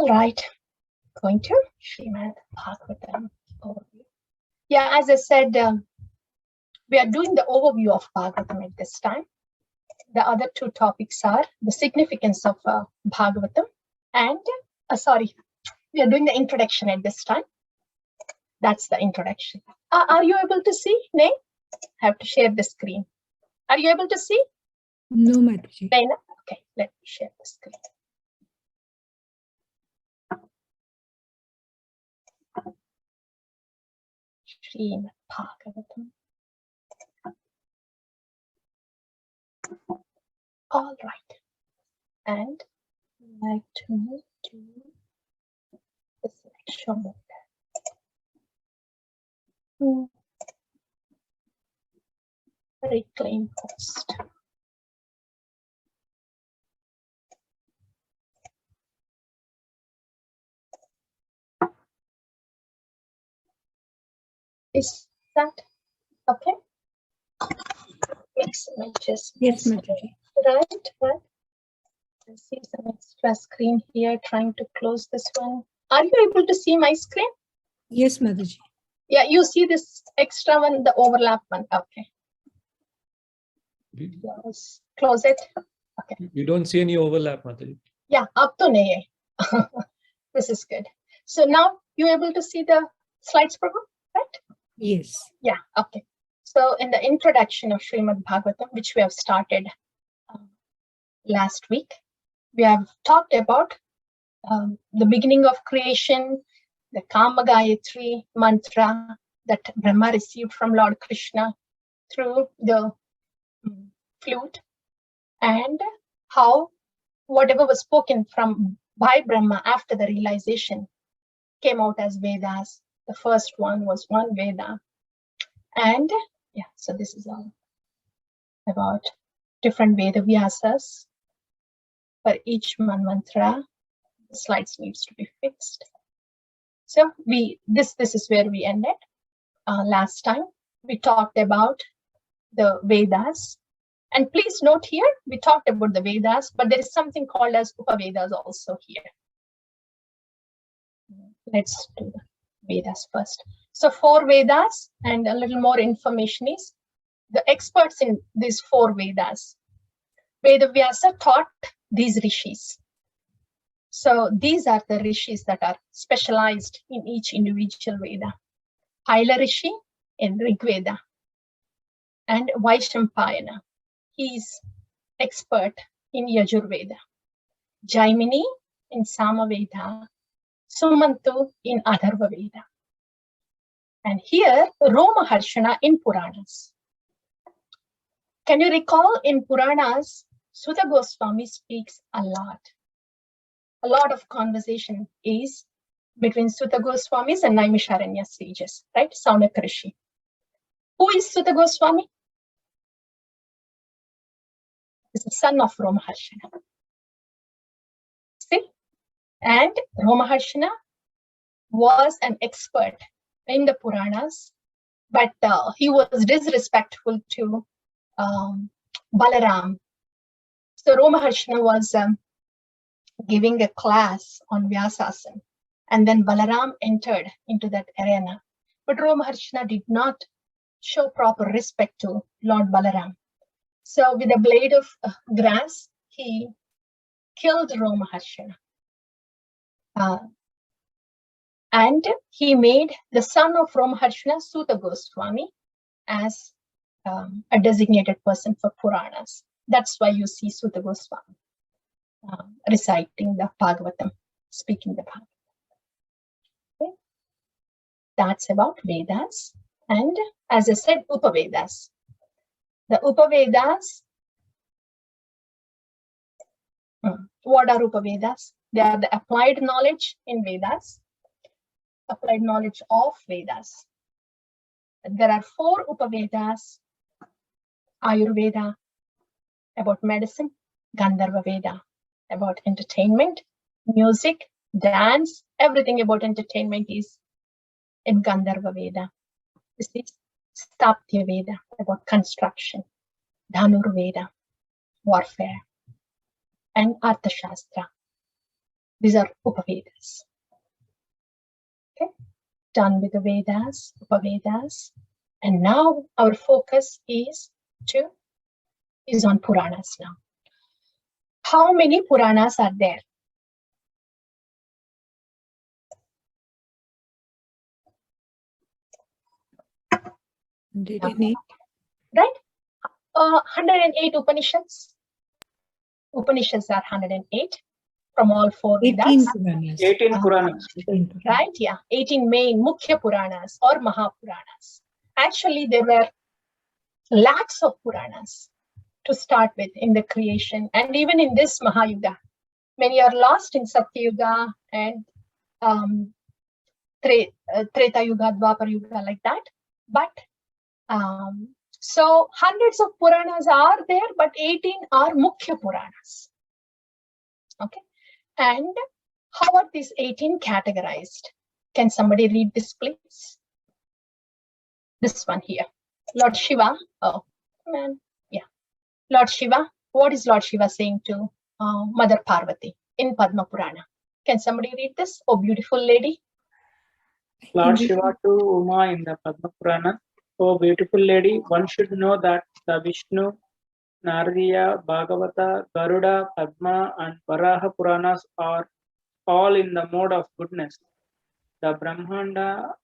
All right, going to Srimad Bhagavatam overview. Yeah, as I said, we are doing the overview of Bhagavatam at this time. The other two topics are the significance of Bhagavatam and, we are doing the introduction at this time. That's the introduction. Are you able to see, Nay? I have to share the screen. Are you able to see? No, Mataji. Okay, let me share the screen. Srimad Bhagavatam. All right. And I'd like to move to the selection mode. Reclaim post. Is that okay? Mix images. Yes, Mataji. Right. I see some extra screen here, trying to close this one. Are you able to see my screen? Yes, Mataji. Yeah, you see this extra one, the overlap one. Okay. Close it. Okay. You don't see any overlap, Mataji. Yeah, up to nahi hai. This is good. So now you're able to see the slides program, right? Yes. Yeah, okay. So in the introduction of Srimad Bhagavatam, which we have started last week, we have talked about the beginning of creation, the Kama Gayatri mantra that Brahma received from Lord Krishna through the flute, and how whatever was spoken by Brahma after the realization came out as Vedas. The first one was one Veda. And yeah, so this is all about different Veda Vyasas. For each mantra, the slides needs to be fixed. So this is where we ended. Last time we talked about the Vedas. And please note here, we talked about the Vedas, but there is something called as Upavedas also here. Let's do the Vedas first. So 4 Vedas, and a little more information is the experts in these 4 Vedas. Vedavyasa taught these rishis. So these are the rishis that are specialized in each individual Veda. Haila Rishi in Rig Veda, and Vaishampayana, he is expert in Yajurveda. Jaimini in Samaveda, Sumantu in Atharva Veda. And here, Romaharshana in Puranas. Can you recall in Puranas, Sutta Goswami speaks a lot. A lot of conversation is between Sutta Goswamis and Naimisharanya sages, right? Saunaka Rishi. Who is Sutta Goswami? He's the son of Romaharshana. See? And Romaharshana was an expert in the Puranas, but he was disrespectful to Balaram. So Romaharshana was giving a class on Vyasasana, and then Balaram entered into that arena. But Romaharshana did not show proper respect to Lord Balaram. So with a blade of grass, he killed Romaharshana. And he made the son of Romaharshana, Sutta Goswami, as a designated person for Puranas. That's why you see Sutta Goswami reciting the Bhagavatam, speaking the Bhagavatam. Okay. That's about Vedas. And as I said, Upavedas. The Upavedas, what are Upavedas? They are the applied knowledge in Vedas, applied knowledge of Vedas. There are 4 Upavedas: Ayurveda, about medicine; Gandharva Veda, about entertainment, music, dance, everything about entertainment is in Gandharva Veda. This is Staptya Veda, about construction; Dhanur Veda, warfare; and Arthashastra, These are Upavedas. Okay, done with the Vedas, Upavedas. And now our focus is on Puranas now. How many Puranas are there? Right? 108 Upanishads. Upanishads are 108 from all four 18 Vedas. Puranas. 18 Puranas. Right? Yeah, 18 main Mukhya Puranas or Mahapuranas. Actually, there were lakhs of Puranas to start with in the creation, and even in this Mahayuga. Many are lost in Satyuga and Treta Yuga, Dwapar Yuga, like that. But so hundreds of Puranas are there, but 18 are Mukhya Puranas. Okay, and how are these 18 categorized? Can somebody read this, please? This one here. Lord Shiva. Oh, man. Yeah. Lord Shiva. What is Lord Shiva saying to Mother Parvati in Padma Purana? Can somebody read this? Oh, beautiful lady. Lord Shiva to Uma in the Padma Purana. Oh, beautiful lady, one should know that the Vishnu, Naradiya, Bhagavata, Garuda, Padma, and Varaha Puranas are all in the mode of goodness. The Brahmanda,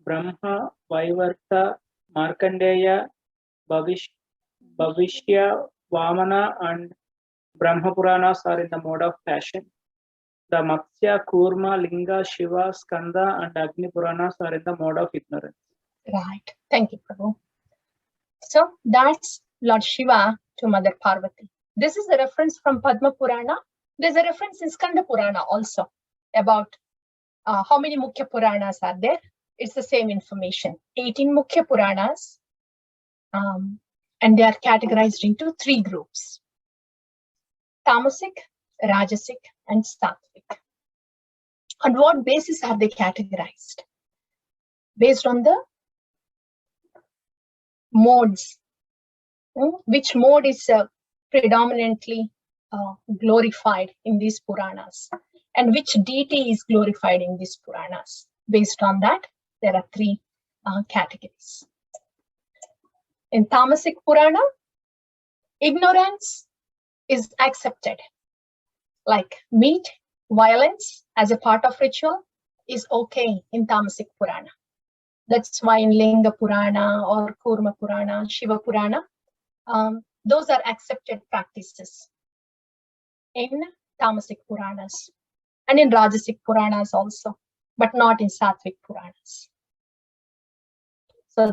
Brahma, Vaivarta, Markandeya, Bhavishya, Vamana, and Brahma Puranas are in the mode of passion. The Matsya, Kurma, Linga, Shiva, Skanda, and Agni Puranas are in the mode of ignorance. Right. Thank you, Prabhu. So that's Lord Shiva to Mother Parvati. This is a reference from Padma Purana. There's a reference in Skanda Purana also about how many Mukhya Puranas are there. It's the same information. 18 Mukhya Puranas, and they are categorized into 3 groups: Tamasic, Rajasic, and Sattvic. On what basis are they categorized? Based on the modes. Which mode is predominantly glorified in these Puranas, and which deity is glorified in these Puranas. Based on that, there are 3 categories. In Tamasic Purana, ignorance is accepted. Like meat, violence as a part of ritual is okay in Tamasic Purana. That's why in Linga Purana or Kurma Purana, Shiva Purana, those are accepted practices in Tamasic Puranas and in Rajasic Puranas also, but not in Sattvic Puranas. So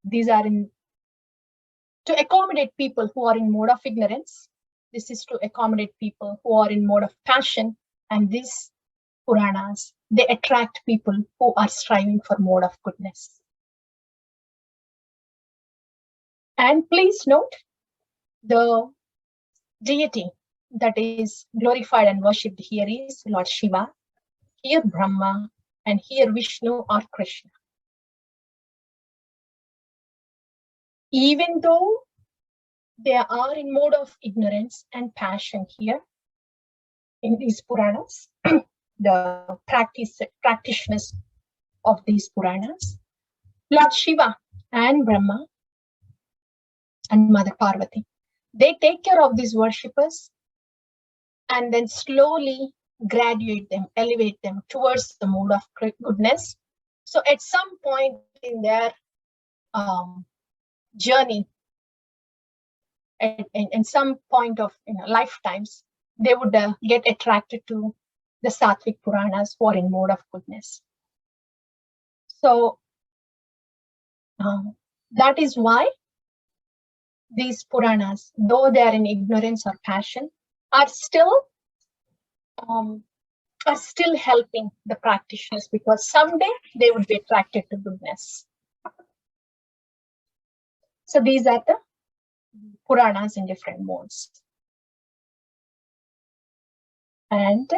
these are to accommodate people who are in mode of ignorance. This is to accommodate people who are in mode of passion, and these Puranas, they attract people who are striving for mode of goodness. And please note, the deity that is glorified and worshipped here is Lord Shiva, here Brahma, and here Vishnu or Krishna. Even though they are in mode of ignorance and passion here in these Puranas, the practitioners of these Puranas, Lord Shiva and Brahma and Mother Parvati, they take care of these worshippers and then slowly graduate them, elevate them towards the mode of goodness. So at some point in their journey, in some point of lifetimes, they would get attracted to the Sattvic Puranas who are in mode of goodness. So that is why these Puranas, though they are in ignorance or passion, are still helping the practitioners, because someday they would be attracted to goodness. So these are the Puranas in different modes. And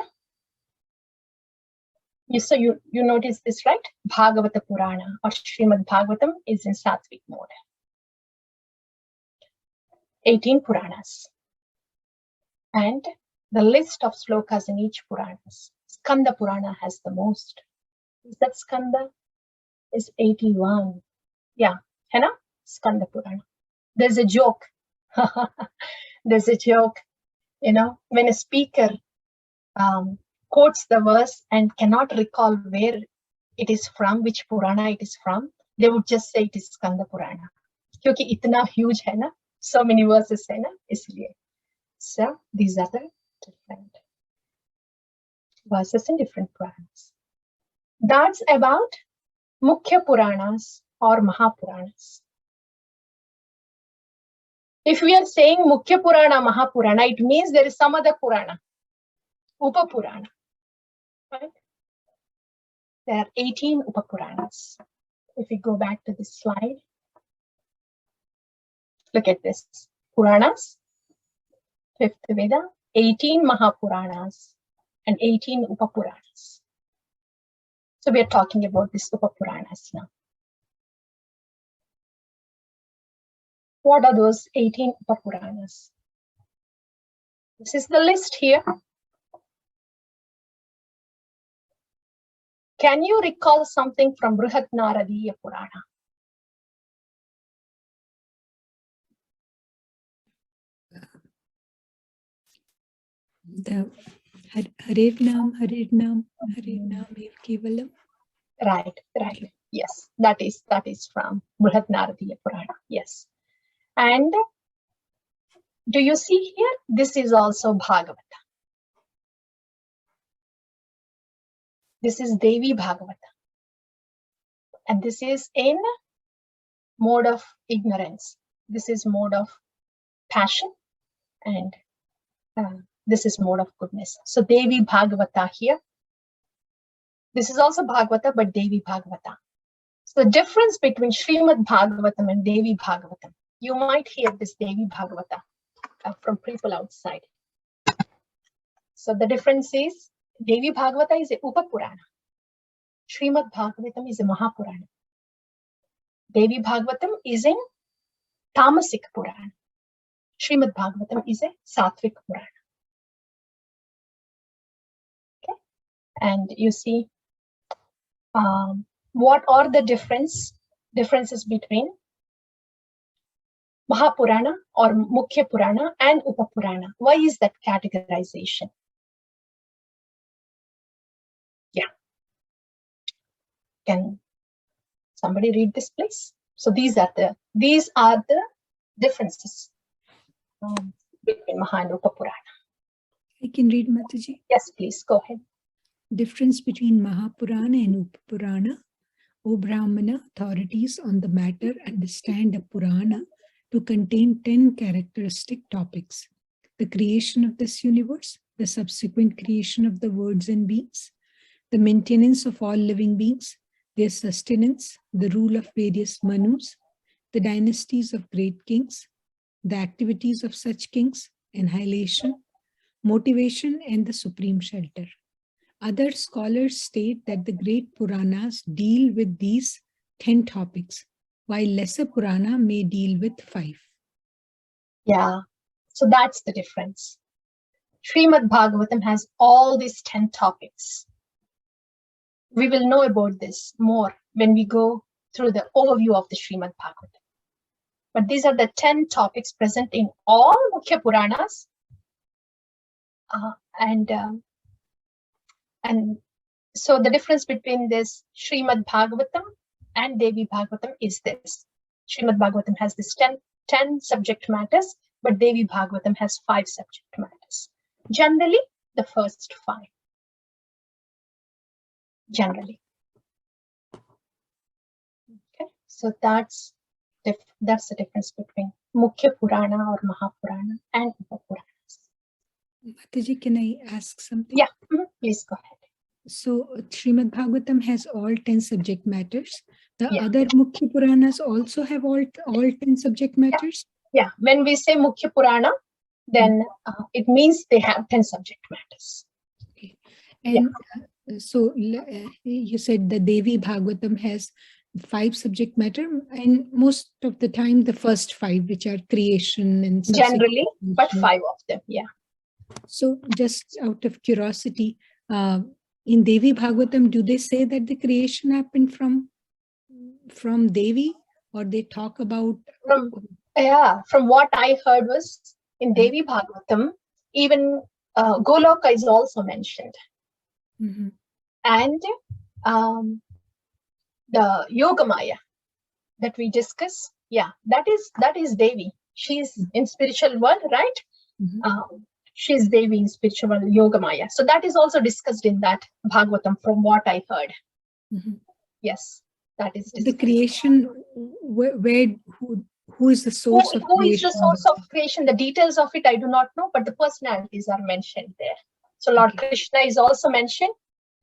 you notice this, right? Bhagavata Purana or Srimad Bhagavatam is in Sattvic mode. 18 Puranas. And the list of slokas in each Purana. Skanda Purana has the most. Is that Skanda? Is 81. Yeah, है ना? Skanda Purana. There's a joke. There's a joke, when a speaker quotes the verse and cannot recall where it is from, which Purana it is from, they would just say it is Skanda Purana. क्योंकि इतना huge है ना, so many verses है ना, इसलिए. So these are the different verses in different Puranas. That's about Mukhya Puranas or Mahapuranas. If we are saying Mukhya Purana, Mahapurana, it means there is some other Purana, Upapurana, right? There are 18 Upapuranas. If we go back to this slide, look at this. Puranas, 5th Veda, 18 Mahapuranas, and 18 Upapuranas. So we are talking about these Upapuranas now. What are those 18 Upapuranas? This is the list here. Can you recall something from Brihat Naradiya Purana? The Harirnam Ev Kevalam. Right. Yes, that is from Brihat Naradiya Purana. Yes. And do you see here? This is also Bhagavata. This is Devi Bhagavata. And this is in mode of ignorance. This is mode of passion. And this is mode of goodness. So Devi Bhagavata here. This is also Bhagavata, but Devi Bhagavata. So the difference between Srimad Bhagavatam and Devi Bhagavatam. You might hear this Devi Bhagavata from people outside. So the difference is Devi Bhagavata is a Upapurana. Srimad Bhagavatam is a Mahapurana. Devi Bhagavatam is a Tamasic Purana. Srimad Bhagavatam is a Sattvic Purana. Okay, and you see what are the differences between Mahapurana or Mukhya Purana and Upapurana. Why is that categorization? Yeah. Can somebody read this, please? So these are the differences between Maha and Upapurana. I can read, Mataji. Yes, please go ahead. Difference between Mahapurana and Upapurana. O Brahmana, authorities on the matter understand a Purana to contain 10 characteristic topics: the creation of this universe, the subsequent creation of the worlds and beings, the maintenance of all living beings, their sustenance, the rule of various manus, the dynasties of great kings, the activities of such kings, annihilation, motivation, and the supreme shelter. Other scholars state that the great Puranas deal with these 10 topics, while lesser Purana may deal with 5. Yeah, so that's the difference. Srimad Bhagavatam has all these 10 topics. We will know about this more when we go through the overview of the Srimad Bhagavatam. But these are the 10 topics present in all Mukhya Puranas. And so the difference between this Srimad Bhagavatam and Devi Bhagavatam is this. Srimad Bhagavatam has this 10 subject matters, but Devi Bhagavatam has 5 subject matters. Generally, the first 5. Generally. Okay, so that's the difference between Mukhya Purana or Mahapurana and Upapuranas. Mataji, can I ask something? Yeah, please go ahead. So Srimad Bhagavatam has all 10 subject matters. The Yeah. other Mukhya Puranas also have all 10 subject matters? Yeah, when we say Mukhya Purana, then it means they have 10 subject matters. Okay. And so you said the Devi Bhagavatam has 5 subject matter, and most of the time the first 5, which are creation and Generally, but creation. 5 of them, yeah. So just out of curiosity, in Devi Bhagavatam, do they say that the creation happened from Devi, or they talk about? From what I heard was in Devi Bhagavatam, even Goloka is also mentioned. Mm-hmm. And the Yogamaya that we discuss, that is Devi. She's in spiritual world, right? Mm-hmm. She's Devi in spiritual world, Yogamaya. So that is also discussed in that Bhagavatam from what I heard. Mm-hmm. Yes, that is discussed. The creation, who is the source of creation? Who is the source of creation? The details of it I do not know, but the personalities are mentioned there. So Lord Krishna is also mentioned,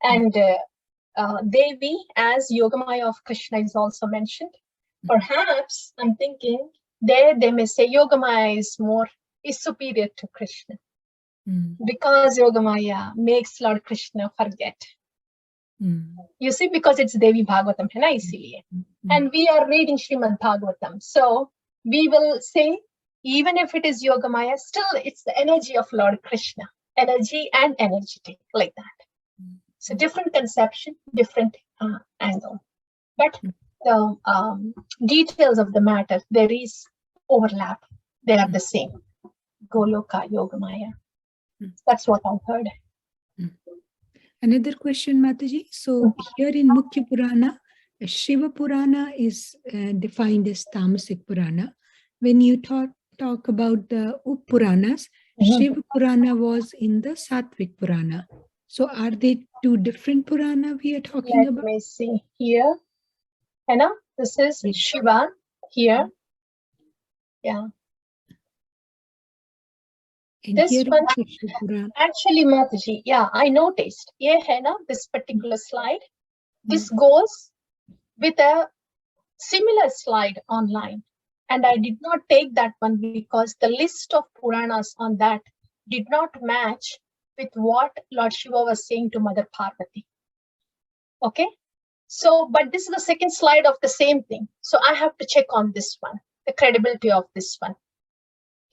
and Devi as Yogamaya of Krishna is also mentioned. Perhaps I'm thinking there they may say Yogamaya is superior to Krishna, because Yogamaya makes Lord Krishna forget. You see, because it's Devi Bhagavatam, hai na, isliye. And we are reading Srimad Bhagavatam. So we will say, even if it is Yogamaya, still it's the energy of Lord Krishna. Energy and energetic, like that. So different conception, different angle. But the details of the matter, there is overlap. They are the same. Goloka, Yogamaya. That's what I've heard. Another question, Mataji. So here in Mukhya Purana, Shiva Purana is defined as Tamasic Purana. When you talk about the Up Puranas, Shiva Purana was in the Sattvic Purana. So are they two different Purana we are talking about? Let me see here. Anna, this is Shiva here. Yeah. And this here one, Purana. Actually, Mataji, I noticed. This particular slide, this goes with a similar slide online. And I did not take that one because the list of Puranas on that did not match with what Lord Shiva was saying to Mother Parvati. Okay. So, but this is the second slide of the same thing. So I have to check on this one, the credibility of this one.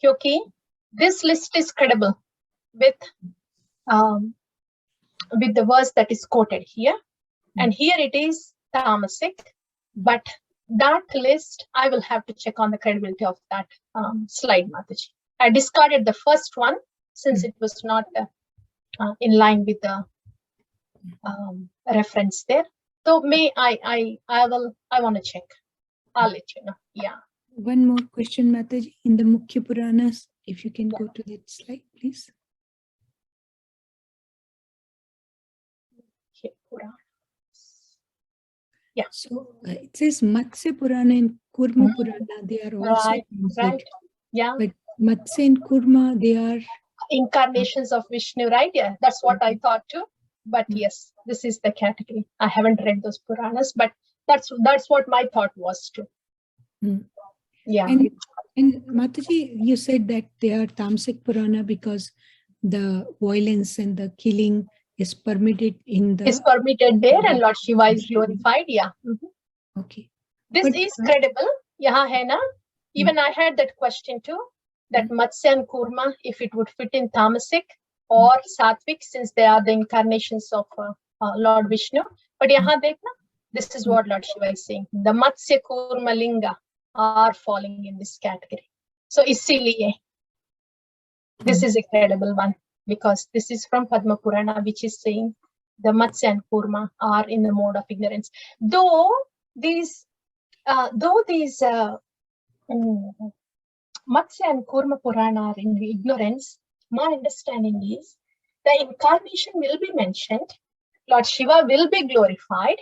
Okay. This list is credible with the verse that is quoted here. And here it is Tamasic, but that list, I will have to check on the credibility of that slide, Mataji. I discarded the first one since it was not in line with the reference there. So I want to check. I'll let you know. Yeah. One more question, Mataji. In the Mukhya Puranas, if you can go to that slide, please. Yeah. So it says Matsya Purana and Kurma Purana. They are also right. Yeah. But Matsya and Kurma, they are incarnations of Vishnu, right? Yeah, that's what I thought too. But yes, this is the category. I haven't read those Puranas, but that's what my thought was too. Yeah. And Mataji, you said that they are Tamasic Purana because the violence and the killing is permitted in the... Is permitted there and Lord Shiva is glorified. Yeah. Okay. This is credible. Yeah, hai na? Even I had that question too, that Matsya and Kurma, if it would fit in Tamasic or Sattvic, since they are the incarnations of Lord Vishnu. But yahan dekhna, this is what Lord Shiva is saying. The Matsya Kurma Linga are falling in this category. So isliye, this is a credible one because this is from Padma Purana, which is saying the Matsya and Kurma are in the mode of ignorance. Though these Matsya and Kurma Purana are in ignorance, my understanding is the incarnation will be mentioned, Lord Shiva will be glorified,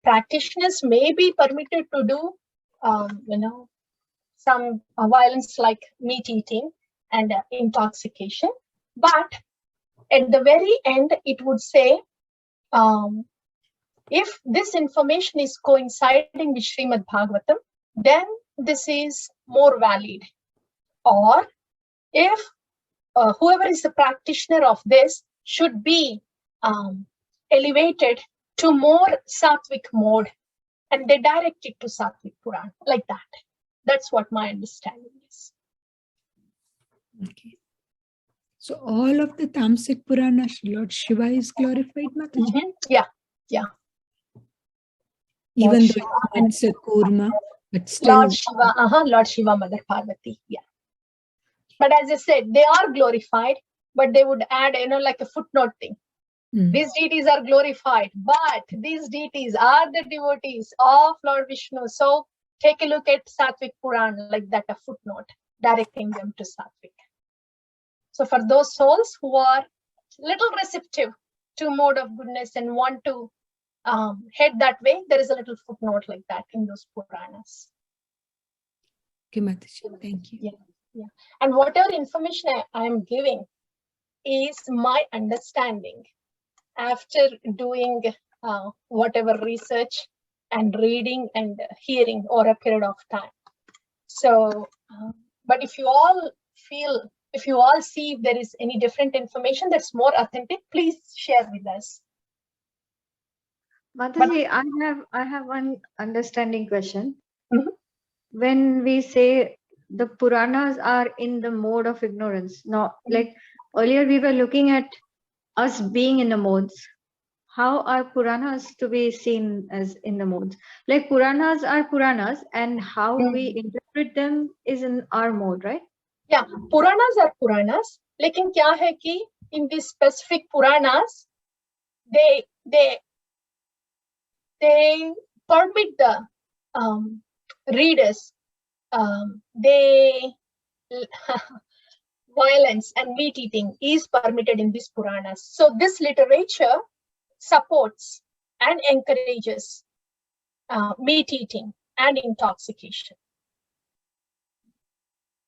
practitioners may be permitted to do, some violence like meat eating and intoxication, but at the very end, it would say, if this information is coinciding with Srimad Bhagavatam, then this is more valid. Or if whoever is the practitioner of this should be elevated to more Sattvic mode, and they direct it to Sattvic Purana, like that. That's what my understanding is. Okay. So all of the Tamasic Puranas, Lord Shiva is glorified, Mataji? Yeah, yeah. Even Lord though it's a Kurma, but still. Lord Shiva, Lord Shiva, Mother Parvati, yeah. But as I said, they are glorified, but they would add, like a footnote thing. These deities are glorified, but these deities are the devotees of Lord Vishnu. So take a look at Sattvic Purana, like that, a footnote, directing them to Sattvic. So for those souls who are little receptive to mode of goodness and want to head that way, there is a little footnote like that in those Puranas. Okay, Mataji, thank you. Yeah. And whatever information I am giving is my understanding after doing whatever research and reading and hearing over a period of time. So, but if you all see if there is any different information that's more authentic, please share with us. Mataji, I have one understanding question. When we say the Puranas are in the mode of ignorance, now, like earlier we were looking at us being in the modes. How are Puranas to be seen as in the modes? Like Puranas are Puranas, and how we interpret them is in our mode, right? Yeah, Puranas are Puranas. Lekin kya hai ki in these specific Puranas, they permit the readers, violence and meat eating is permitted in these Puranas. So this literature supports and encourages meat eating and intoxication.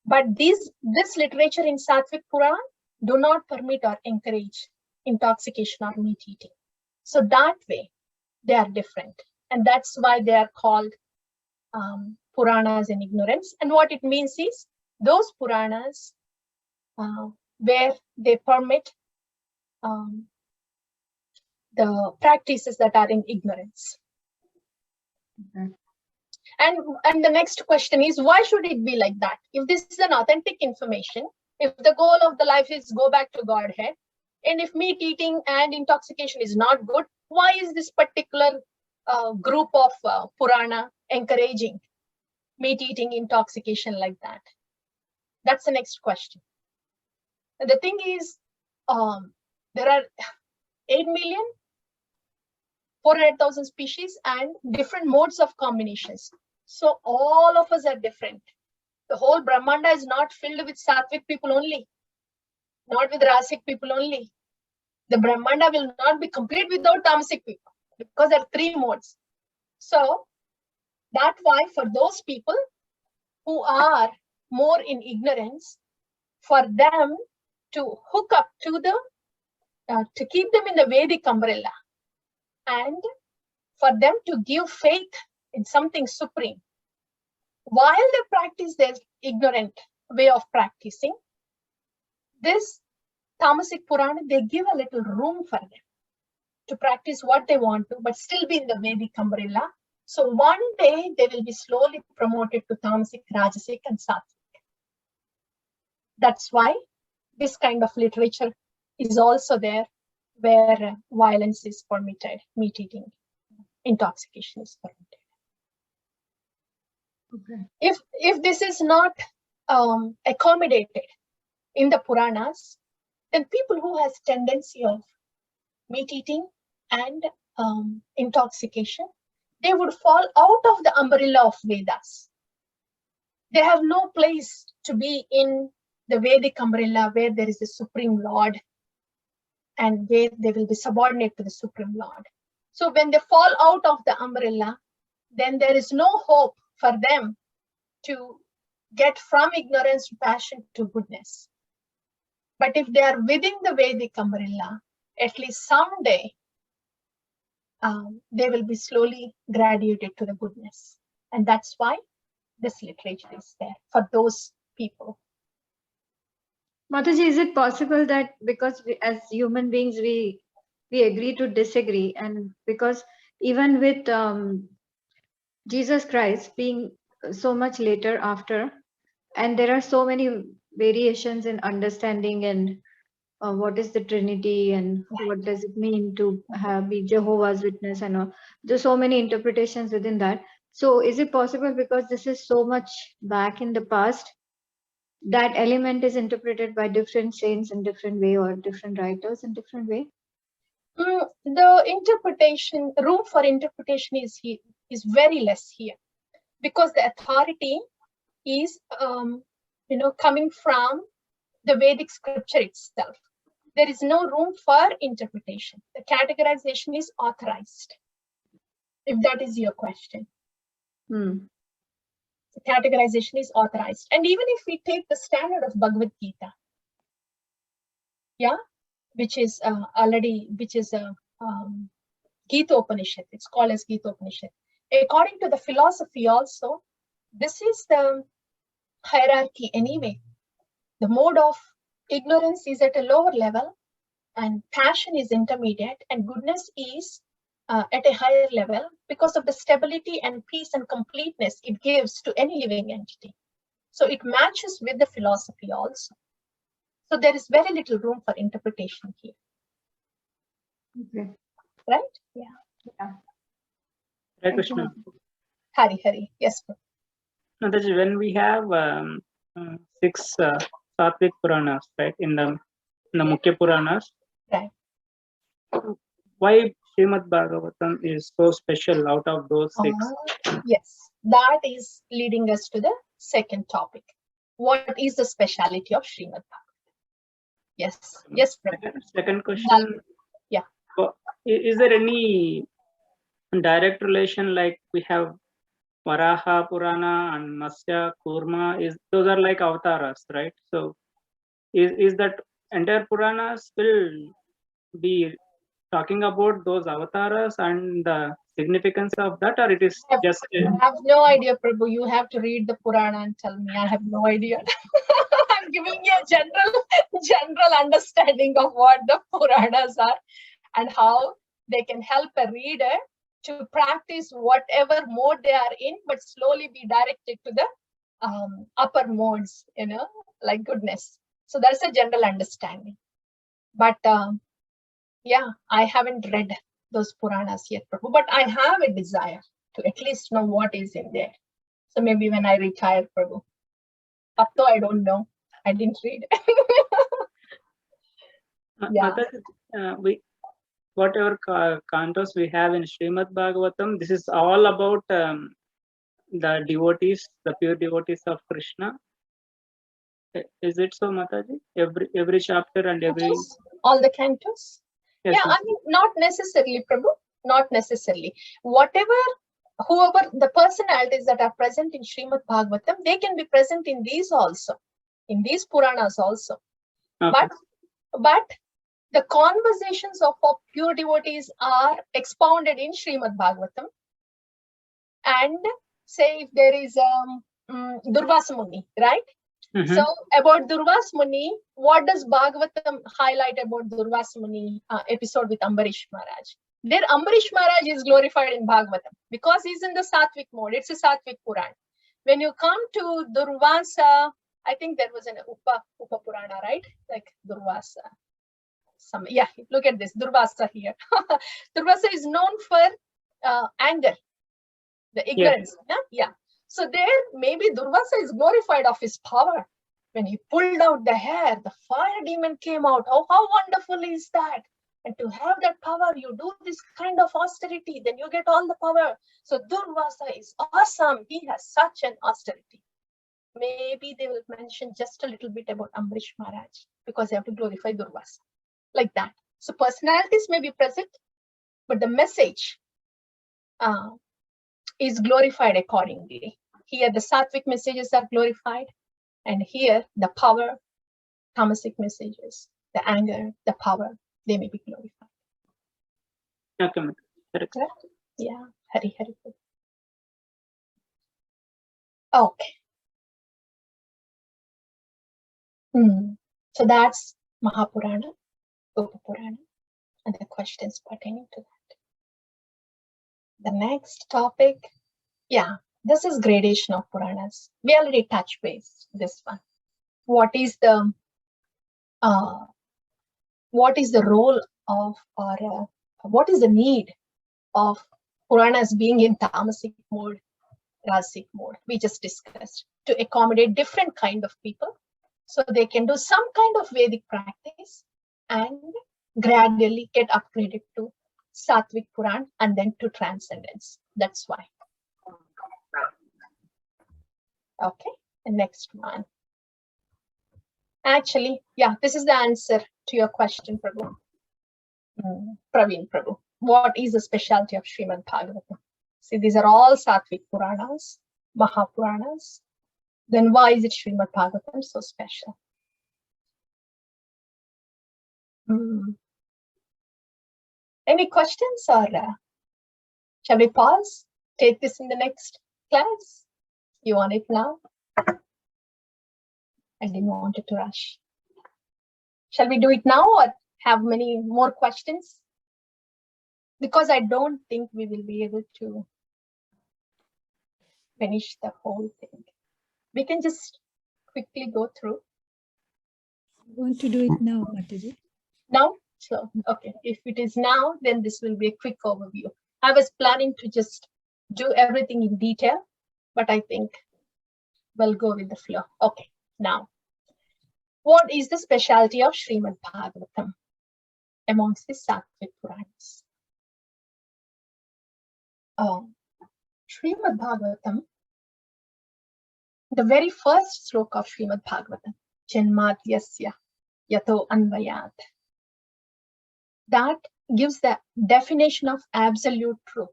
But this literature in Sattvic Puran do not permit or encourage intoxication or meat eating. So that way, they are different. And that's why they are called Puranas in ignorance. And what it means is those Puranas where they permit the practices that are in ignorance. And the next question is, why should it be like that? If this is an authentic information, if the goal of the life is go back to Godhead, and if meat eating and intoxication is not good, why is this particular group of Purana encouraging meat eating, intoxication like that? That's the next question. And the thing is, there are 8,400,000 species and different modes of combinations. So all of us are different. The whole Brahmanda is not filled with Sattvic people only, not with Rasic people only. The Brahmanda will not be complete without Tamasic people because there are 3 modes. So that's why for those people who are more in ignorance, for them to hook up to the, to keep them in the Vedic umbrella and for them to give faith in something supreme, while they practice their ignorant way of practicing, this Tamasic Purana, they give a little room for them to practice what they want to, but still be in the Vedic umbrella. So one day they will be slowly promoted to Tamasic, Rajasic, and Sattvic. That's why this kind of literature is also there, where violence is permitted, meat eating, intoxication is permitted. Okay. If this is not accommodated in the Puranas, then people who has tendency of meat eating and intoxication, they would fall out of the umbrella of Vedas. They have no place to be in the Vedic umbrella where there is a Supreme Lord and where they will be subordinate to the Supreme Lord. So when they fall out of the umbrella, then there is no hope for them to get from ignorance to passion to goodness. But if they are within the Vedic umbrella, at least someday, they will be slowly graduated to the goodness. And that's why this literature is there for those people. Mataji, is it possible that because we, as human beings, we agree to disagree, and because even with Jesus Christ being so much later after, and there are so many variations in understanding and what is the Trinity and what does it mean to be Jehovah's Witness and all. There's so many interpretations within that. So is it possible, because this is so much back in the past, that element is interpreted by different saints in different way or different writers in different way? The interpretation, room for interpretation is very less here, because the authority is coming from the Vedic scripture itself. There is no room for interpretation. The categorization is authorized, if that is your question. The categorization is authorized. And even if we take the standard of Bhagavad Gita, which is Gita Upanishad, it's called as Gita Upanishad. According to the philosophy also, this is the hierarchy anyway. The mode of ignorance is at a lower level, and passion is intermediate, and goodness is at a higher level, because of the stability and peace and completeness it gives to any living entity. So it matches with the philosophy also. So there is very little room for interpretation here. Okay. Right? Yeah. Hare Krishna. Hari. Yes. Mataji, when we have 6 Sattvic Puranas, right, in the Mukha Puranas, Right. Why Srimad Bhagavatam is so special out of those 6? Yes, that is leading us to the second topic. What is the speciality of Srimad Bhagavatam? Yes. Second question. Yeah. Is there any direct relation, like we have Varaha Purana and Matsya, Kurma? Those are like avatars, right? So is that entire Puranas will be talking about those avatars and the significance of that, or it is just I have no idea, Prabhu. You have to read the Purana and tell me. I have no idea. I'm giving you a general understanding of what the Puranas are and how they can help a reader to practice whatever mode they are in, but slowly be directed to the upper modes, like goodness. So that's a general understanding. But I haven't read those Puranas yet, Prabhu, but I have a desire to at least know what is in there. So maybe when I retire, Prabhu. Up though I don't know. I didn't read. Whatever cantos we have in Srimad Bhagavatam, this is all about the devotees, the pure devotees of Krishna. Is it so, Mataji? Every chapter and every... All the cantos? Yes, yeah, I mean, not necessarily, Prabhu. Not necessarily. Whoever the personalities that are present in Srimad Bhagavatam, they can be present in these also, in these Puranas also. Okay. But the conversations of our pure devotees are expounded in Srimad Bhagavatam. And say if there is Durvasa Muni, right? So about Durvasa Muni, what does Bhagavatam highlight about Durvasa Muni episode with Ambarish Maharaj? There Ambarish Maharaj is glorified in Bhagavatam because he's in the Sattvic mode. It's a Sattvic Puran. When you come to Durvasa, I think there was an Upa Purana, right? Like Durvasa. Look at this, Durvasa here. Durvasa is known for anger, the ignorance. Yeah. So there, maybe Durvasa is glorified of his power. When he pulled out the hair, the fire demon came out. Oh, how wonderful is that? And to have that power, you do this kind of austerity, then you get all the power. So Durvasa is awesome. He has such an austerity. Maybe they will mention just a little bit about Ambarish Maharaj because they have to glorify Durvasa. Like that. So personalities may be present, but the message is glorified accordingly. Here the Sattvic messages are glorified, and here the power, Tamasic messages, the anger, the power, they may be glorified. Okay. Correct. Yeah, Hari. Okay. So that's Mahapurana, Upapurana, and the questions pertaining to that. The next topic, this is gradation of Puranas. We already touched base this one. What is the what is the role of, or what is the need of Puranas being in tamasic mode, rasic mode. We just discussed to accommodate different kind of people, so they can do some kind of Vedic practice and gradually get upgraded to Sattvic Puran and then to transcendence. That's why. Okay, the next one. Actually, yeah, this is the answer to your question, Prabhu. Praveen Prabhu. What is the specialty of Srimad Bhagavatam? See, these are all Sattvic Puranas, Mahapuranas. Then why is it Srimad Bhagavatam so special? Any questions, or shall we pause? Take this in the next class? You want it now? I didn't want it to rush. Shall we do it now or have many more questions? Because I don't think we will be able to finish the whole thing. We can just quickly go through. I want to do it now, Mataji. Now? So, okay. If it is now, then this will be a quick overview. I was planning to just do everything in detail, but I think we'll go with the flow. Okay, now. What is the specialty of Srimad Bhagavatam amongst the Sattvic Puranas? Srimad Bhagavatam, the very first sloka of Srimad Bhagavatam, Janmadyasya Yato Anvayat, that gives the definition of absolute truth.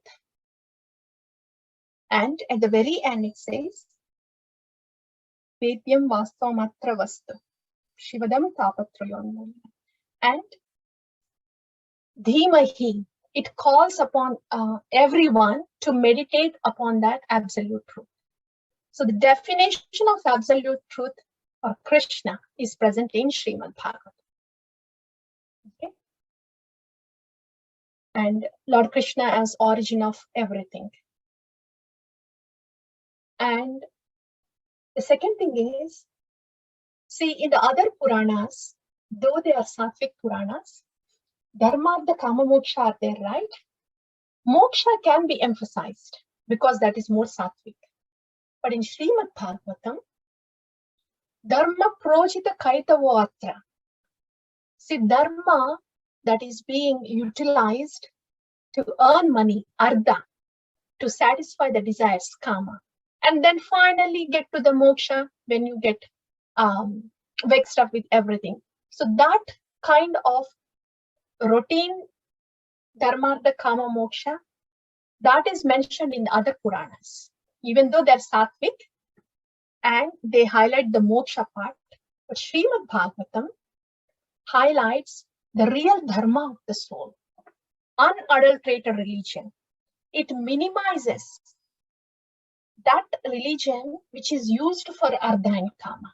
And at the very end it says, Vedyam Vastamatra Vastu, Shivadam Tapatrayon. And Dhimahi, it calls upon everyone to meditate upon that absolute truth. So the definition of absolute truth or Krishna is present in Srimad Bhagavatam. Okay? And Lord Krishna as origin of everything. And the second thing is, see, in the other Puranas, though they are Sattvic Puranas, Dharmartha Kama Moksha are there, right? Moksha can be emphasized because that is more Sattvic. But in Srimad Bhagavatam, Dharma Projita Kaitavo Atra. See, Dharma that is being utilized to earn money, Ardha, to satisfy the desires, Kama. And then finally get to the moksha when you get vexed up with everything. So that kind of routine Dharmartha Kama Moksha, that is mentioned in other Puranas. Even though they're Sattvic and they highlight the moksha part, but Srimad Bhagavatam highlights the real dharma of the soul, unadulterated religion. It minimizes that religion which is used for Ardha and Kama.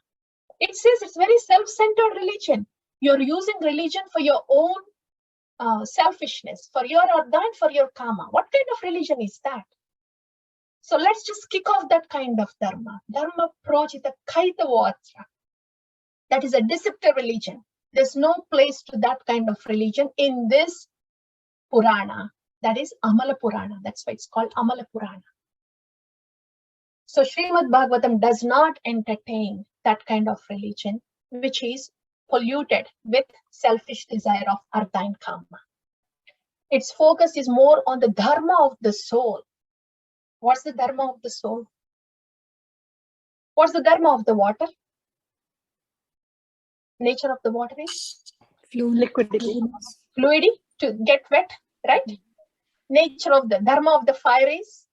It says it's very self-centered religion. You're using religion for your own selfishness, for your Ardha and for your Kama. What kind of religion is that? So let's just kick off that kind of dharma. Dharma projita kaitavatra. That is a deceptive religion. There's no place to that kind of religion in this Purana. That is Amala Purana. That's why it's called Amala Purana. So Srimad Bhagavatam does not entertain that kind of religion, which is polluted with selfish desire of Ardha and Kama. Its focus is more on the dharma of the soul. What's the dharma of the soul? What's the dharma of the water? Nature of the water is? Liquidity. Fluidity, to get wet, right? Nature of the dharma of the fire is?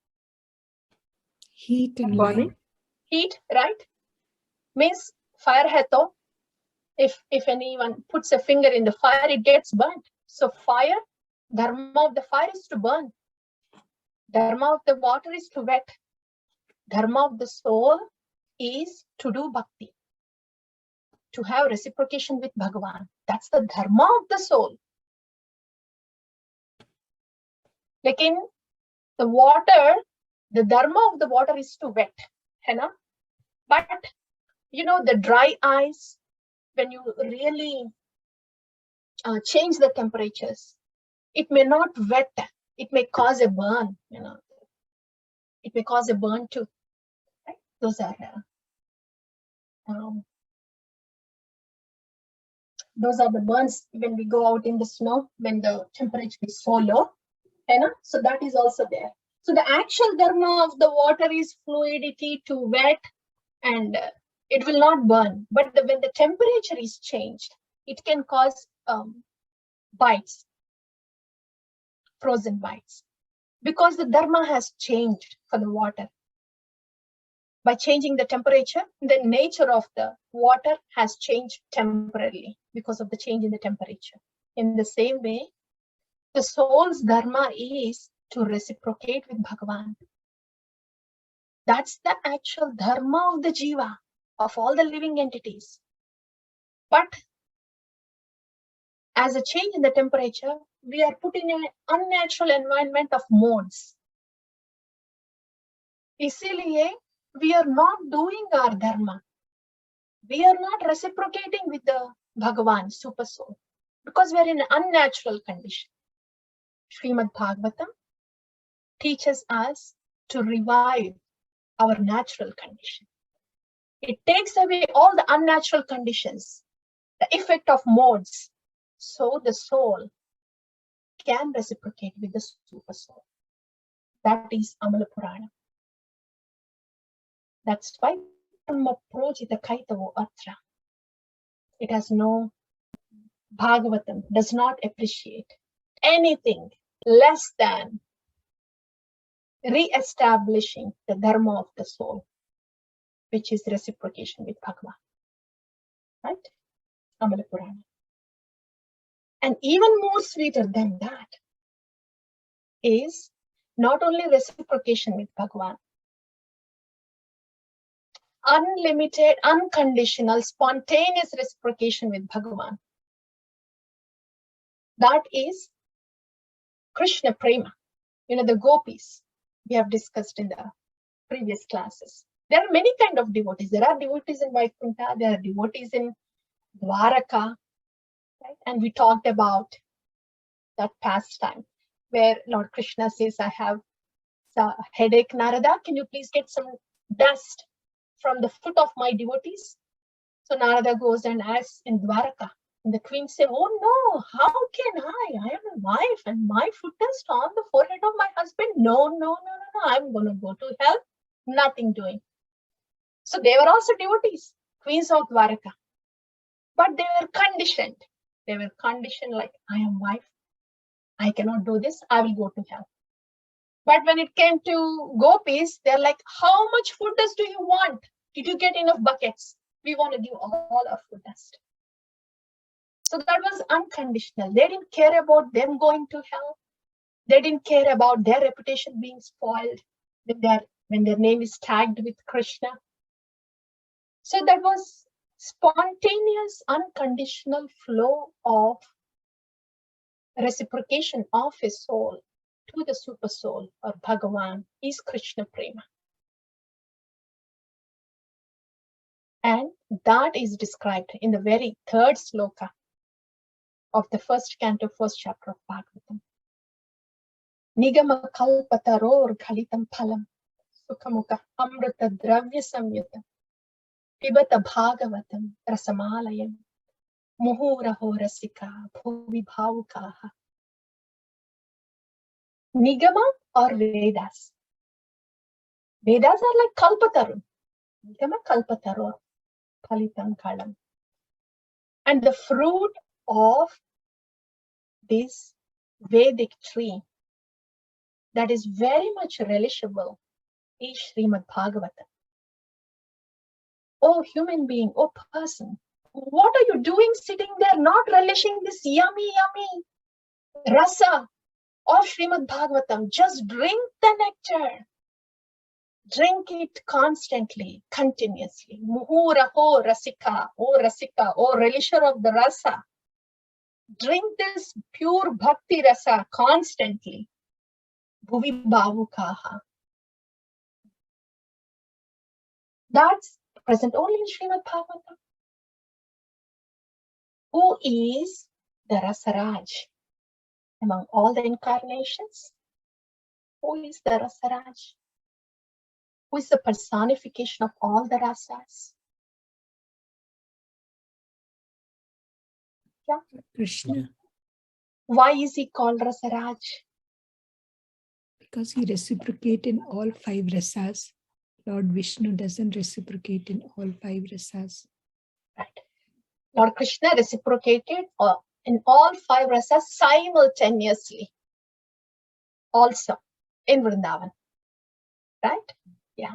Heat and Body. light. Heat, right? Means fire heto. If anyone puts a finger in the fire, it gets burnt. So fire, dharma of the fire is to burn. Dharma of the water is to wet. Dharma of the soul is to do bhakti, to have reciprocation with Bhagavan. That's the dharma of the soul. Like in the water, the dharma of the water is to wet. Hai? But you know, the dry ice, when you really change the temperatures. It may not wet. It may cause a burn. It may cause a burn too. Right? Those are the burns when we go out in the snow when the temperature is so low. So that is also there. So the actual dharma of the water is fluidity to wet, and it will not burn. But when the temperature is changed, it can cause bites, frozen bites, because the dharma has changed for the water. By changing the temperature, the nature of the water has changed temporarily because of the change in the temperature. In the same way, the soul's dharma is to reciprocate with Bhagavan. That's the actual dharma of the jiva, of all the living entities. But as a change in the temperature, we are put in an unnatural environment of modes. Isliye, we are not doing our dharma. We are not reciprocating with the Bhagavan, super soul, because we are in an unnatural condition. Srimad Bhagavatam teaches us to revive our natural condition. It takes away all the unnatural conditions, the effect of modes, so the soul can reciprocate with the super soul. That is Amala Purana. That's why it has no, Bhagavatam does not appreciate anything less than re-establishing the dharma of the soul, which is reciprocation with Bhagavan. Right? Amala Purana. And even more sweeter than that is not only reciprocation with Bhagavan, unlimited, unconditional, spontaneous reciprocation with Bhagavan. That is Krishna Prema. The gopis we have discussed in the previous classes. There are many kinds of devotees. There are devotees in Vaikuntha, there are devotees in Dwaraka, right? And we talked about that pastime where Lord Krishna says, I have a headache, Narada, can you please get some dust from the foot of my devotees? So Narada goes and asks in Dwaraka, and the queen says, oh no, how can I am a wife and my foot is on the forehead of my husband. No, I'm going to go to hell. Nothing doing. So they were also devotees, queens of Dwaraka. But they were conditioned. They were conditioned like, I am wife. I cannot do this. I will go to hell. But when it came to gopis, they're like, how much food dust do you want? Did you get enough buckets? We want to give all our food dust. So that was unconditional. They didn't care about them going to hell. They didn't care about their reputation being spoiled when their name is tagged with Krishna. So that was spontaneous, unconditional flow of reciprocation of a soul to the super soul or Bhagavan is Krishna Prema. And that is described in the very third sloka of the first canto, first chapter of Bhagavatam. Nigama kalpataror khalitam phalam sukhamukha amrita dravya samyuta pibata bhagavatam rasamalayam muhuraho rasika bhuvi bhavukaha. Nigama or Vedas. Vedas are like kalpatarun. Nigama kalpataror khalitam phalam. And the fruit of this Vedic tree that is very much relishable is Srimad Bhagavatam. Oh human being, oh person, what are you doing sitting there not relishing this yummy rasa of Srimad Bhagavatam? Just drink the nectar. Drink it constantly, continuously. Muhuraho rasika, oh relisher of the rasa. Drink this pure bhakti rasa constantly. Bhuvi bhavukaha. That's present only in Srimad Bhagavatam. Who is the Rasaraj. Among all the incarnations, who is the Rasaraj? Who is the personification of all the rasas? Yeah. Krishna. Why is he called Rasaraj? Because he reciprocates in all 5 rasas. Lord Vishnu doesn't reciprocate in all 5 rasas. Right. Lord Krishna reciprocated in all 5 rasas simultaneously. Also in Vrindavan. Right? Yeah.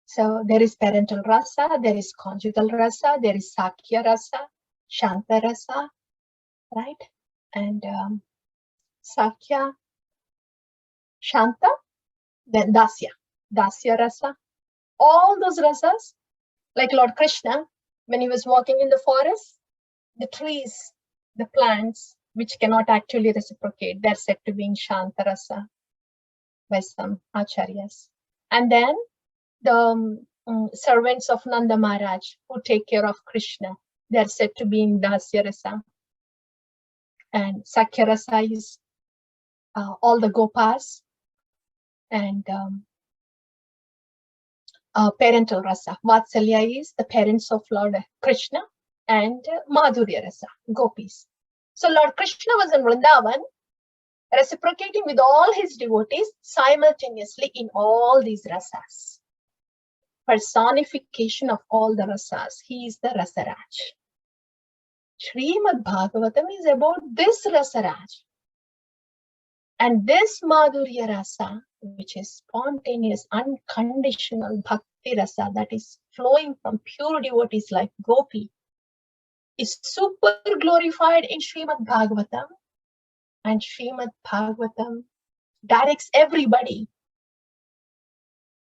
So there is parental rasa, there is conjugal rasa, there is Sakya rasa, Shanta rasa, right? And Sakya, Shanta, then Dasya rasa. All those rasas, like Lord Krishna, when he was walking in the forest, the trees, the plants, which cannot actually reciprocate, they're said to be in Shanta rasa by some acharyas. And then the servants of Nanda Maharaj who take care of Krishna, they are said to be in Dasya rasa. And Sakya rasa is all the gopas, and parental rasa. Vatsalya is the parents of Lord Krishna, and Madhurya rasa, gopis. So Lord Krishna was in Vrindavan, reciprocating with all his devotees simultaneously in all these rasas. Personification of all the rasas. He is the Rasaraj. Srimad Bhagavatam is about this Rasaraj. And this Madhurya rasa, which is spontaneous, unconditional bhakti rasa that is flowing from pure devotees like Gopi, is super glorified in Srimad Bhagavatam. And Srimad Bhagavatam directs everybody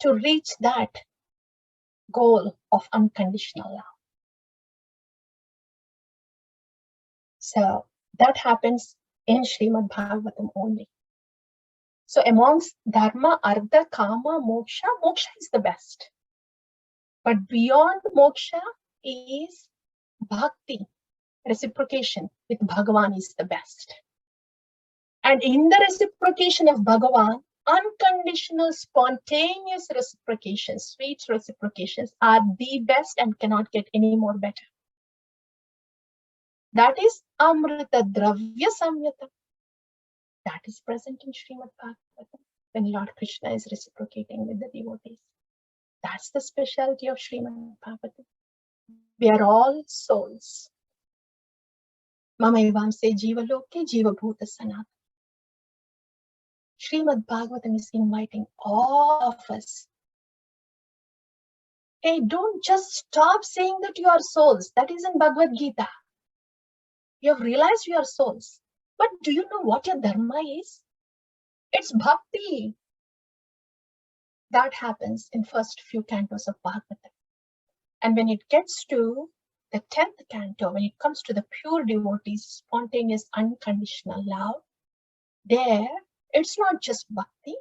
to reach that goal of unconditional love. So that happens in Srimad Bhagavatam only. So amongst dharma, artha, kama, moksha, moksha is the best. But beyond moksha is bhakti, reciprocation with Bhagavan is the best. And in the reciprocation of Bhagavan, unconditional, spontaneous reciprocations, sweet reciprocations are the best and cannot get any more better. That is Amrita Dravya Samyata. That is present in Srimad Bhagavatam when Lord Krishna is reciprocating with the devotees. That's the speciality of Srimad Bhagavatam. We are all souls. Mamayvamse Jiva Loke Jiva Bhuta Sanat. Srimad Bhagavatam is inviting all of us. Hey, don't just stop saying that you are souls. That is in Bhagavad Gita. You have realized you are souls. But do you know what your dharma is? It's bhakti. That happens in first few cantos of Bhagavatam. And when it gets to the 10th canto, when it comes to the pure devotees, spontaneous, unconditional love, there it's not just bhakti,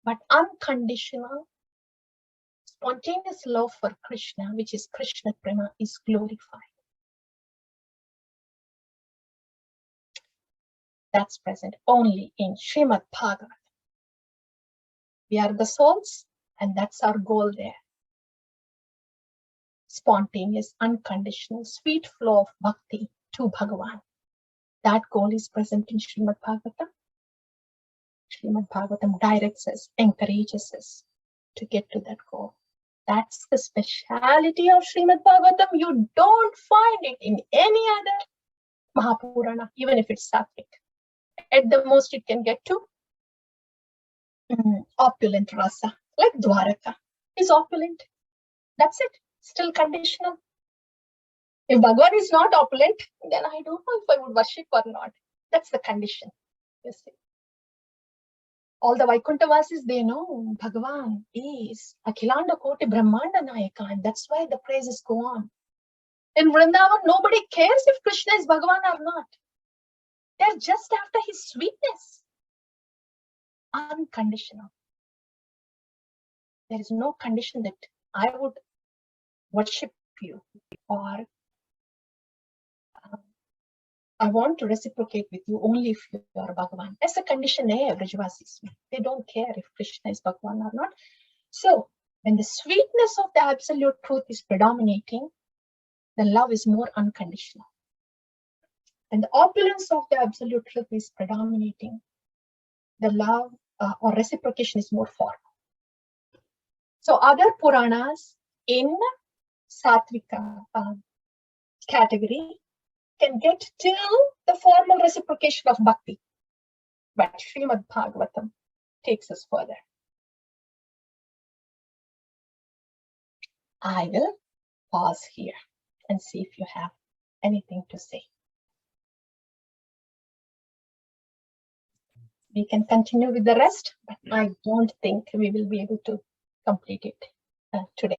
but unconditional, spontaneous love for Krishna, which is Krishna Prema, is glorified. That's present only in Srimad Bhagavatam. We are the souls, and that's our goal there. Spontaneous, unconditional, sweet flow of bhakti to Bhagavan. That goal is present in Srimad Bhagavatam. Srimad Bhagavatam directs us, encourages us to get to that goal. That's the speciality of Srimad Bhagavatam. You don't find it in any other Mahapurana, even if it's Sattvic. At the most, it can get to opulent rasa, like Dwaraka is opulent. That's it. Still conditional. If Bhagavan is not opulent, then I don't know if I would worship or not. That's the condition. You see. All the Vaikuntavasis, they know Bhagavan is Akhilanda Koti Brahmanda Nayaka, and that's why the praises go on. In Vrindavan, nobody cares if Krishna is Bhagavan or not. They're just after his sweetness. Unconditional. There is no condition that I would worship you or I want to reciprocate with you only if you are Bhagavan. That's a condition Vrajavasis. They don't care if Krishna is Bhagavan or not. So when the sweetness of the absolute truth is predominating, the love is more unconditional. When the opulence of the absolute truth is predominating, the love or reciprocation is more formal. So other Puranas in Sattvika category can get till the formal reciprocation of bhakti. But Srimad Bhagavatam takes us further. I will pause here and see if you have anything to say. We can continue with the rest, but I don't think we will be able to complete it today.